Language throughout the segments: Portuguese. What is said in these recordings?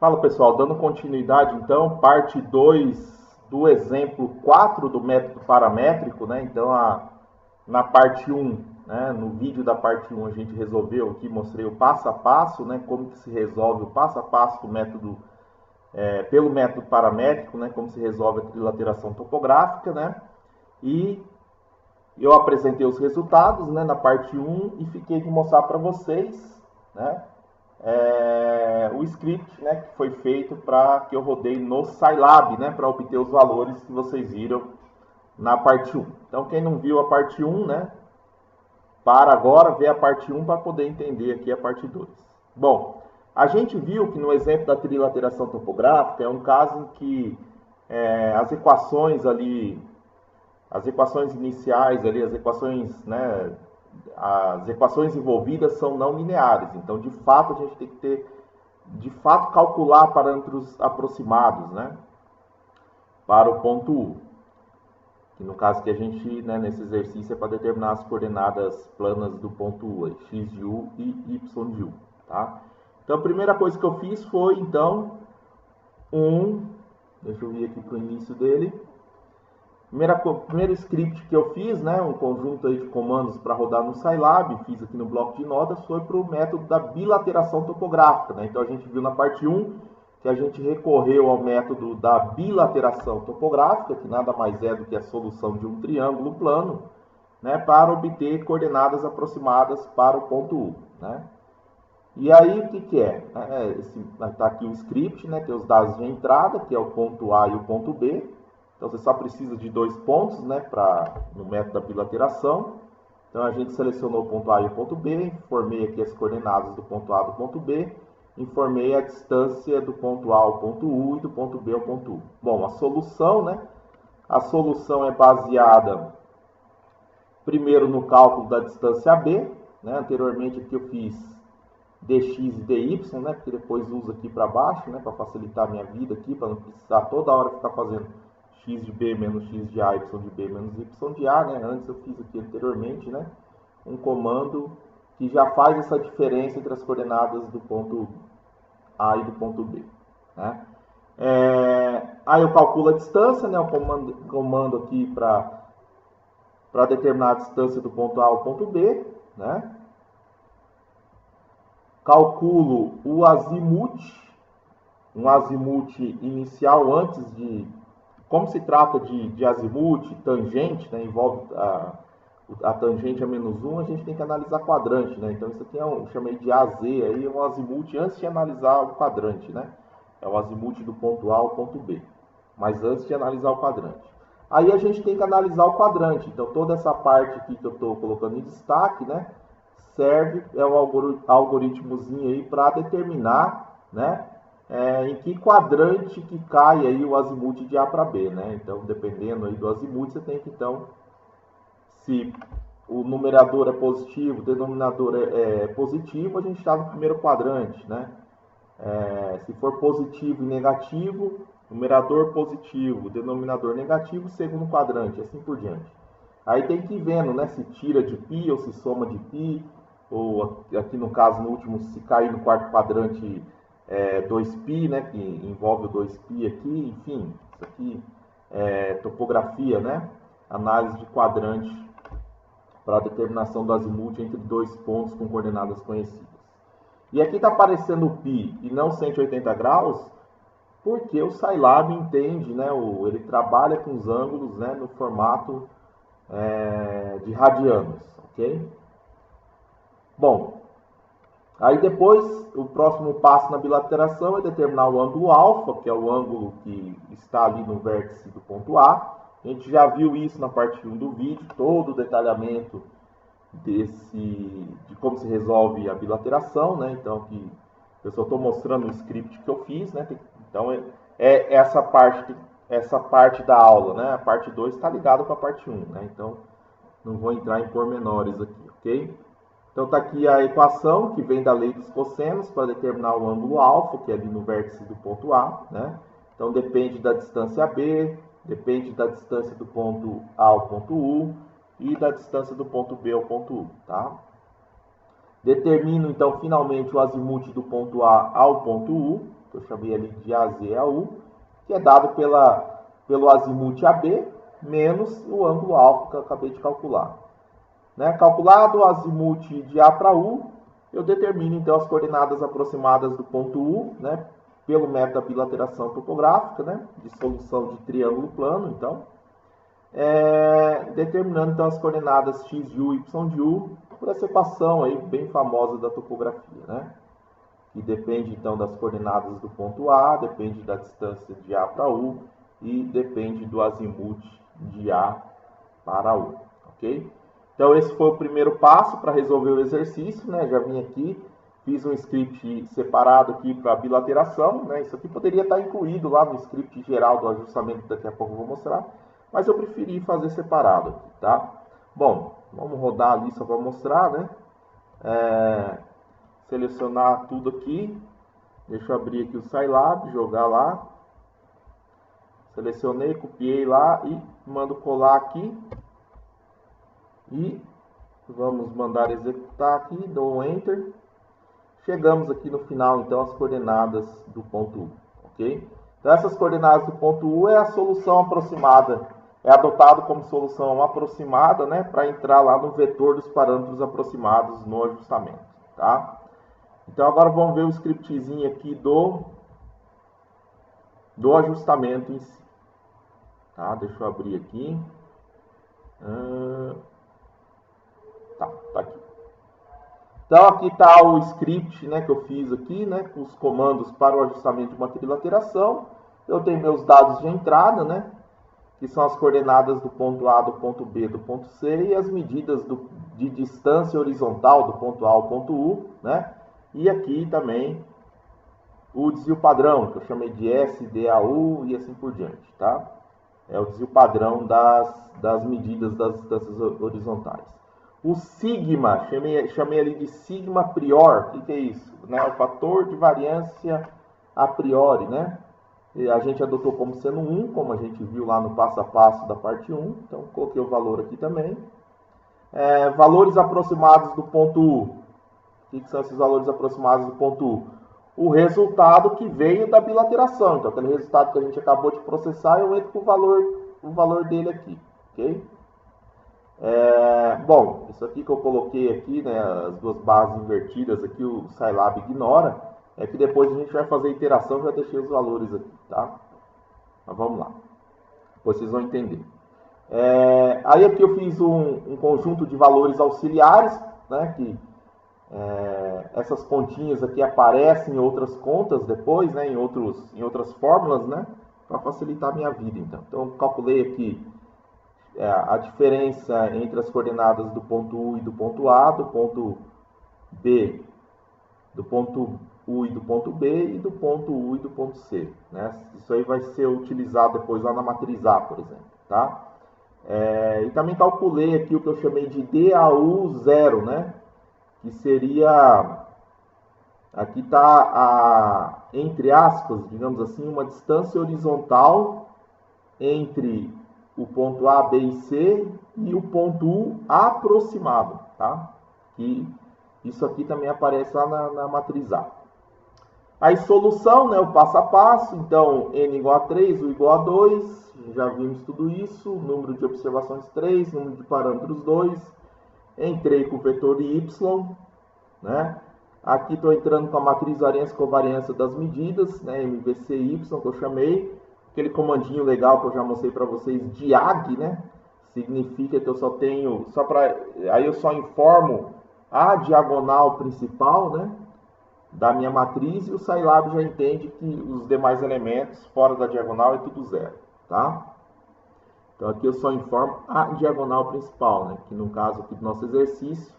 Fala pessoal, dando continuidade então, parte 2 do exemplo 4 do método paramétrico, né? Então, na parte 1, né? No vídeo da parte 1 a gente resolveu aqui, mostrei o passo a passo, né? Como que se resolve o passo a passo do método, pelo método paramétrico, né? Como se resolve a trilateração topográfica, né? E eu apresentei os resultados, né? Na parte 1 e fiquei de mostrar para vocês, né? O script, né, que foi feito para que eu rodei no Scilab, né, para obter os valores que vocês viram na parte 1. Então, quem não viu a parte 1, né, para agora ver a parte 1 para poder entender aqui a parte 2. Bom, a gente viu que no exemplo da trilateração topográfica é um caso em que as equações ali, as equações iniciais ali, as equações, né, as equações envolvidas são não lineares. Então, de fato, a gente tem que ter calcular parâmetros aproximados, né, para o ponto U. Que no caso que a gente, né, nesse exercício é para determinar as coordenadas planas do ponto U, x de U e y de U, tá? Então a primeira coisa que eu fiz foi, então, deixa eu vir aqui para o início dele. Primeiro script que eu fiz, né, um conjunto aí de comandos para rodar no Scilab, fiz aqui no bloco de notas, foi para o método da bilateração topográfica, né? Então a gente viu na parte 1 que a gente recorreu ao método da bilateração topográfica, que nada mais é do que a solução de um triângulo plano, né, para obter coordenadas aproximadas para o ponto U, né? E aí o que é? Está aqui o script, né, tem os dados de entrada, que é o ponto A e o ponto B. Então você só precisa de dois pontos, né, no método da bilateração. Então a gente selecionou o ponto A e o ponto B, informei aqui as coordenadas do ponto A e do ponto B, informei a distância do ponto A ao ponto U e do ponto B ao ponto U. Bom, a solução, né? A solução é baseada primeiro no cálculo da distância B, né? Anteriormente aqui eu fiz dx e dy, né? Porque depois uso aqui para baixo, né? Para facilitar a minha vida aqui, para não precisar toda hora ficar fazendo x de b menos x de a, y de b menos y de a, né? Antes eu fiz aqui anteriormente, né? Um comando que já faz essa diferença entre as coordenadas do ponto A e do ponto B, né? Aí eu calculo a distância, né? O comando aqui para determinar a distância do ponto A ao ponto B, né? Calculo o azimuth, um azimuth inicial antes de... Como se trata de azimuth, tangente, né, envolve a tangente a menos 1, a gente tem que analisar quadrante, né? Então isso aqui eu chamei de AZ, aí é um azimuth antes de analisar o quadrante, né? É o azimuth do ponto A ao ponto B, mas antes de analisar o quadrante. Aí a gente tem que analisar o quadrante, então toda essa parte aqui que eu estou colocando em destaque, né? Serve, é um algoritmozinho aí para determinar, né? Em que quadrante que cai aí o azimuth de A para B, né? Então, dependendo aí do azimuth, você tem que, então, se o numerador é positivo, o denominador é positivo, a gente está no primeiro quadrante, né? Se for positivo e negativo, numerador positivo, denominador negativo, segundo quadrante, assim por diante. Aí tem que ir vendo, né? Se tira de π ou se soma de π, ou aqui no caso, no último, se cair no quarto quadrante 2π, né? Que envolve o 2π aqui, enfim, isso aqui é topografia, né? Análise de quadrante para a determinação do azimuth entre dois pontos com coordenadas conhecidas. E aqui está aparecendo o π e não 180 graus, porque o Scilab entende, né? Ele trabalha com os ângulos, né? No formato de radianos, ok? Bom, aí depois o próximo passo na bilateração é determinar o ângulo alfa, que é o ângulo que está ali no vértice do ponto A. A gente já viu isso na parte 1 do vídeo, todo o detalhamento de como se resolve a bilateração, né? Então aqui eu só estou mostrando o script que eu fiz, né? Então essa parte da aula, né? A parte 2 está ligada com a parte 1, né? Então não vou entrar em pormenores aqui, ok? Então está aqui a equação que vem da lei dos cossenos para determinar o ângulo alfa, que é ali no vértice do ponto A, né? Então depende da distância B, depende da distância do ponto A ao ponto U e da distância do ponto B ao ponto U, tá? Determino então finalmente o azimuth do ponto A ao ponto U, que eu chamei ali de AZ a U, que é dado pelo azimuth AB menos o ângulo alfa que eu acabei de calcular. Né? Calculado o azimuth de A para U, eu determino então as coordenadas aproximadas do ponto U, né? Pelo método da bilateração topográfica, né? De solução de triângulo plano, então. Determinando então as coordenadas x de U e y de U, por essa equação aí bem famosa da topografia, né? Que depende então das coordenadas do ponto A, depende da distância de A para U e depende do azimuth de A para U, ok? Então esse foi o primeiro passo para resolver o exercício, né? Já vim aqui, fiz um script separado aqui para bilateração, né? Isso aqui poderia estar incluído lá no script geral do ajustamento, daqui a pouco eu vou mostrar, mas eu preferi fazer separado aqui, tá? Bom, vamos rodar ali só para mostrar, né? Selecionar tudo aqui, deixa eu abrir aqui o Scilab, jogar lá, selecionei, copiei lá e mando colar aqui. E vamos mandar executar aqui, dou um Enter. Chegamos aqui no final, então, às coordenadas do ponto U, ok? Então, essas coordenadas do ponto U é a solução aproximada, é adotado como solução aproximada, né, para entrar lá no vetor dos parâmetros aproximados no ajustamento, tá? Então, agora vamos ver o scriptzinho aqui do ajustamento em si, tá? Deixa eu abrir aqui. Tá aqui. Então, aqui está o script, né, que eu fiz aqui, né, com os comandos para o ajustamento de uma trilateração. Eu tenho meus dados de entrada, né, que são as coordenadas do ponto A, do ponto B, do ponto C, e as medidas de distância horizontal do ponto A ao ponto U, né, e aqui também o desvio padrão, que eu chamei de SDAU e assim por diante, tá? É o desvio padrão das medidas das distâncias horizontais. O sigma, chamei ali de sigma prior. O que é isso? Né? O fator de variância a priori, né? E a gente adotou como sendo 1, como a gente viu lá no passo a passo da parte 1. Então, coloquei o valor aqui também. Valores aproximados do ponto U. O que são esses valores aproximados do ponto U? O resultado que veio da bilateração. Então, aquele resultado que a gente acabou de processar, eu entro com o valor dele aqui, ok? Bom, isso aqui que eu coloquei aqui, né, as duas bases invertidas aqui, o Scilab ignora, é que depois a gente vai fazer a iteração, já deixei os valores aqui, tá? Mas vamos lá, depois vocês vão entender. Aí aqui eu fiz um conjunto de valores auxiliares, né, que essas continhas aqui aparecem em outras contas depois, né, em outras fórmulas, né, para facilitar a minha vida, então. Então, eu calculei aqui a diferença entre as coordenadas do ponto U e do ponto A, do ponto B, do ponto U e do ponto B, e do ponto U e do ponto C, né? Isso aí vai ser utilizado depois lá na matriz A, por exemplo, tá? E também calculei aqui o que eu chamei de DAU0, né? Que seria, aqui está, entre aspas, digamos assim, uma distância horizontal entre o ponto A, B e C e o ponto U aproximado, tá? E isso aqui também aparece lá na matriz A. Aí solução, né, o passo a passo, então n igual a 3, U igual a 2, já vimos tudo isso, número de observações 3, número de parâmetros 2, entrei com o vetor Y, né? Aqui estou entrando com a matriz variância e covariância das medidas, né, MVCY, que eu chamei. Aquele comandinho legal que eu já mostrei para vocês, diag, né? Significa que eu só tenho, aí eu só informo a diagonal principal, né? Da minha matriz, e o Scilab já entende que os demais elementos fora da diagonal é tudo zero, tá? Então aqui eu só informo a diagonal principal, né? Que no caso aqui do nosso exercício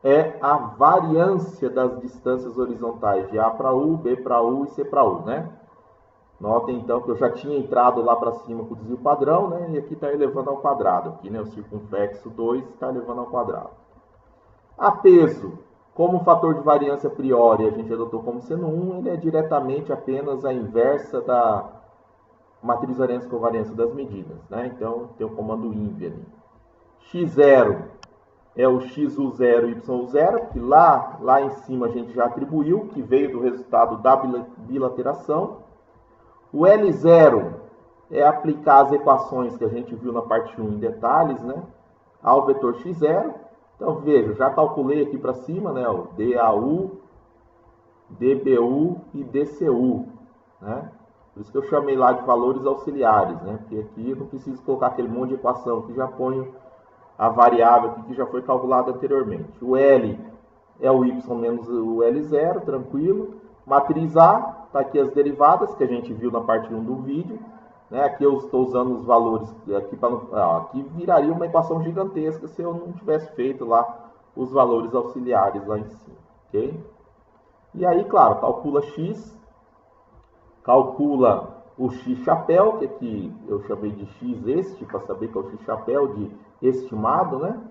é a variância das distâncias horizontais de A para U, B para U e C para U, né? Notem então que eu já tinha entrado lá para cima com o desvio padrão, né? E aqui está elevando ao quadrado. Aqui, né? O circunflexo 2 está elevando ao quadrado. A peso, como fator de variância a priori a gente adotou como sendo 1, ele é diretamente apenas a inversa da matriz variância e covariância das medidas, né? Então tem o comando inv ali. x0 é o XU0 e YU0, que lá em cima a gente já atribuiu, que veio do resultado da bilateração. O L0 é aplicar as equações que a gente viu na parte 1 em detalhes, né, ao vetor x0. Então, veja, já calculei aqui para cima, né, o DAU, DBU e DCU, né? Por isso que eu chamei lá de valores auxiliares, né? Porque aqui eu não preciso colocar aquele monte de equação, que já ponho a variável aqui que já foi calculada anteriormente. O L é o Y menos o L0, tranquilo. Matriz A, está aqui as derivadas que a gente viu na parte 1 do vídeo. Né? Aqui eu estou usando os valores, aqui viraria uma equação gigantesca se eu não tivesse feito lá os valores auxiliares lá em cima. Ok? E aí, claro, calcula x, calcula o x chapéu, que aqui eu chamei de x este, para saber que é o x chapéu de estimado, né?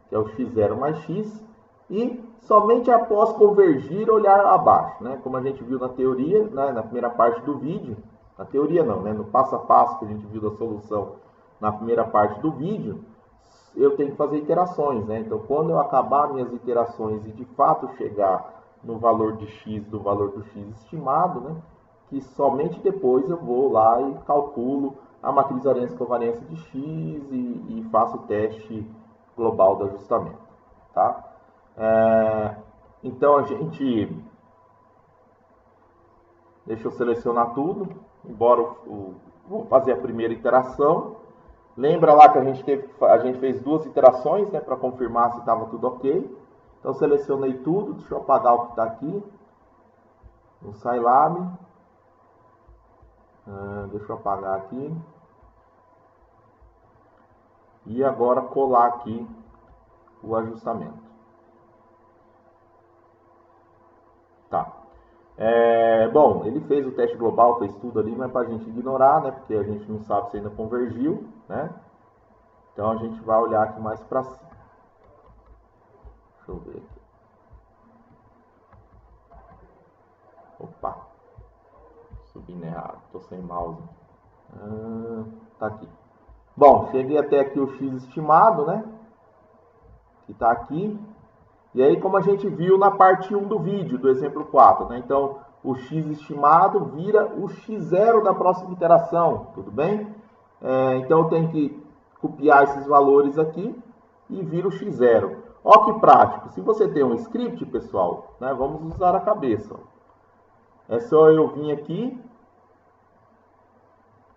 Que é o x0 mais x, e somente após convergir, olhar abaixo, né? Como a gente viu na teoria, né? Na primeira parte do vídeo, na teoria não, né? No passo a passo que a gente viu da solução na primeira parte do vídeo, eu tenho que fazer iterações, né? Então, quando eu acabar minhas iterações e de fato chegar no valor de x do valor do x estimado, né? Que somente depois eu vou lá e calculo a matriz variância covariância de x e faço o teste global do ajustamento, tá? Então a gente, deixa eu selecionar tudo, embora vou fazer a primeira iteração. Lembra lá que a gente fez duas iterações, né, para confirmar se estava tudo ok. Então selecionei tudo, deixa eu apagar o que está aqui no Scilab. Deixa eu apagar aqui. E agora colar aqui o ajustamento. Tá. Bom, ele fez o teste global, fez tudo ali, mas para a gente ignorar, né? Porque a gente não sabe se ainda convergiu, né? Então a gente vai olhar aqui mais para cima. Deixa eu ver aqui. Opa! Subindo errado, tô sem mouse. Tá aqui. Bom, cheguei até aqui o x estimado, né? Que tá aqui. E aí, como a gente viu na parte 1 do vídeo, do exemplo 4, né? Então, o x estimado vira o x0 da próxima iteração, tudo bem? Então, eu tenho que copiar esses valores aqui e vira o x0. Ó que prático. Se você tem um script, pessoal, né? Vamos usar a cabeça. É só eu vir aqui,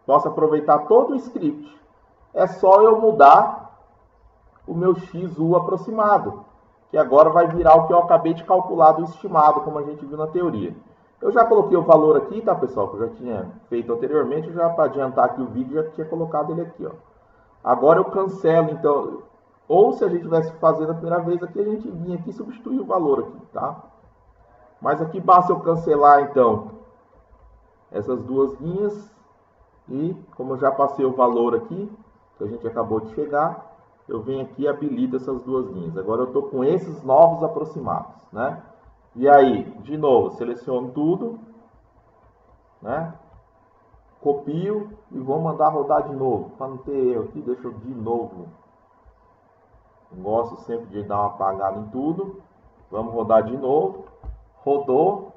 posso aproveitar todo o script. É só eu mudar o meu XU aproximado, que agora vai virar o que eu acabei de calcular do estimado, como a gente viu na teoria. Eu já coloquei o valor aqui, tá, pessoal? Que eu já tinha feito anteriormente, já para adiantar aqui o vídeo, já tinha colocado ele aqui, ó. Agora eu cancelo, então, ou se a gente tivesse fazendo a primeira vez aqui, a gente vinha aqui e substituir o valor aqui, tá? Mas aqui basta eu cancelar, então, essas duas linhas e, como eu já passei o valor aqui, que a gente acabou de chegar, eu venho aqui e habilito essas duas linhas. Agora eu estou com esses novos aproximados, né? E aí, de novo, seleciono tudo, né? Copio e vou mandar rodar de novo. Para não ter erro aqui, deixa eu de novo. Eu gosto sempre de dar uma apagada em tudo. Vamos rodar de novo. Rodou.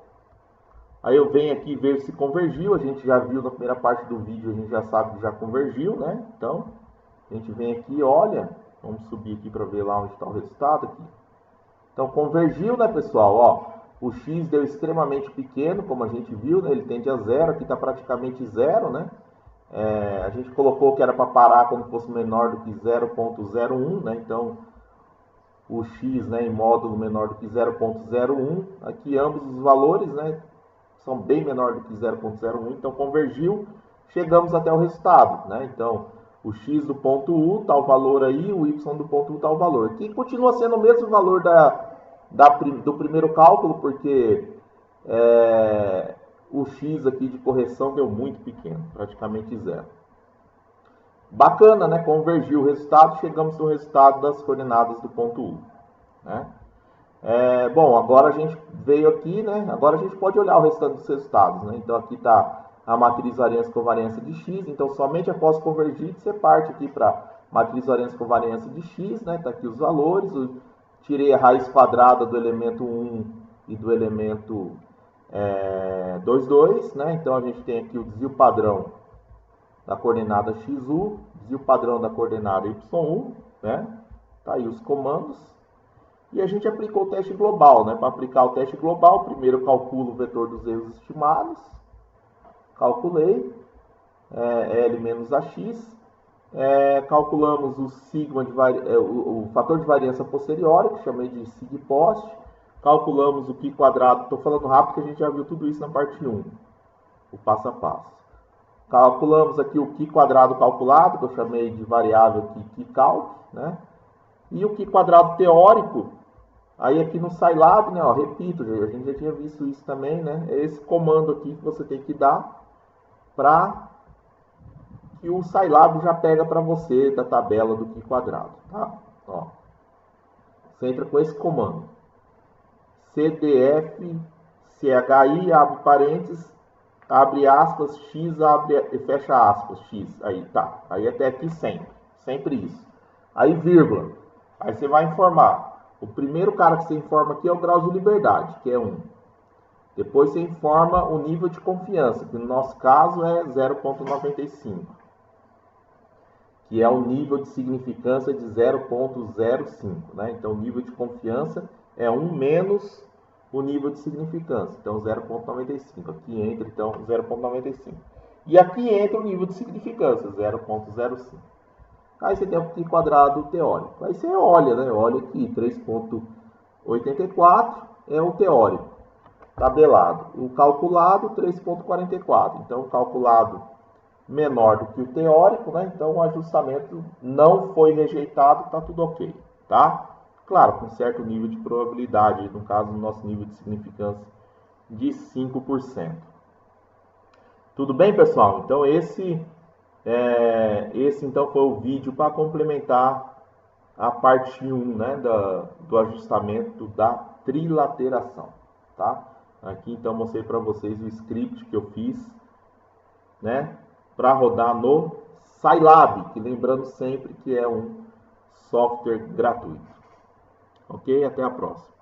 Aí eu venho aqui ver se convergiu. A gente já viu na primeira parte do vídeo, a gente já sabe que já convergiu, né? Então, a gente vem aqui, olha, vamos subir aqui para ver lá onde está o resultado aqui. Então, convergiu, né, pessoal? Ó, o x deu extremamente pequeno, como a gente viu, né? Ele tende a zero, aqui está praticamente zero, né? A gente colocou que era para parar quando fosse menor do que 0,01, né? Então, o x, né, em módulo menor do que 0,01. Aqui ambos os valores, né, são bem menor do que 0,01, então convergiu, chegamos até o resultado, né? Então, o x do ponto U está o valor aí, o y do ponto U está o valor. Aqui continua sendo o mesmo valor do primeiro cálculo, porque o x aqui de correção deu muito pequeno, praticamente zero. Bacana, né? Convergiu o resultado, chegamos no resultado das coordenadas do ponto U, né? Bom, agora a gente veio aqui, né? Agora a gente pode olhar o restante dos resultados, né? Então aqui está a matriz variância covariância de x, então somente após convergir você parte aqui para matriz variância com variância de x, né? Tá aqui os valores. Eu tirei a raiz quadrada do elemento 1 e do elemento 2, 2, né? Então a gente tem aqui o desvio padrão da coordenada xu, desvio padrão da coordenada y1, né? Tá aí os comandos. E a gente aplicou o teste global, né? Para aplicar o teste global, primeiro eu calculo o vetor dos erros estimados. Calculei L menos AX. Calculamos o sigma o fator de variância posterior, que chamei de sigpost. Calculamos o π quadrado. Estou falando rápido porque a gente já viu tudo isso na parte 1, o passo a passo. Calculamos aqui o π quadrado calculado, que eu chamei de variável aqui, πcalc, né? E o π quadrado teórico, aí aqui no Scilab, né, ó, repito, a gente já tinha visto isso também, né? É esse comando aqui que você tem que dar para que o Scilab já pega para você da tabela do π quadrado, tá? Ó, você entra com esse comando. CDF, CHI, abre parênteses, abre aspas, X, abre e fecha aspas, X. Aí, tá. Aí até aqui sempre. Sempre isso. Aí, vírgula. Aí você vai informar. O primeiro cara que você informa aqui é o grau de liberdade, que é 1. Depois você informa o nível de confiança, que no nosso caso é 0,95. Que é o nível de significância de 0,05. Né? Então, o nível de confiança é 1 menos o nível de significância. Então, 0,95. Aqui entra, então, 0,95. E aqui entra o nível de significância, 0,05. Aí você tem o π quadrado teórico. Aí você olha, né? Olha aqui, 3,84 é o teórico, tabelado. O calculado, 3,44. Então, o calculado menor do que o teórico, né? Então, o ajustamento não foi rejeitado, está tudo ok, tá? Claro, com certo nível de probabilidade, no caso, o nosso nível de significância de 5%. Tudo bem, pessoal? Então, esse então foi o vídeo para complementar a parte 1, né, do ajustamento da trilateração, tá? Aqui, então, mostrei para vocês o script que eu fiz, né, para rodar no Scilab, que lembrando sempre que é um software gratuito. Ok? Até a próxima.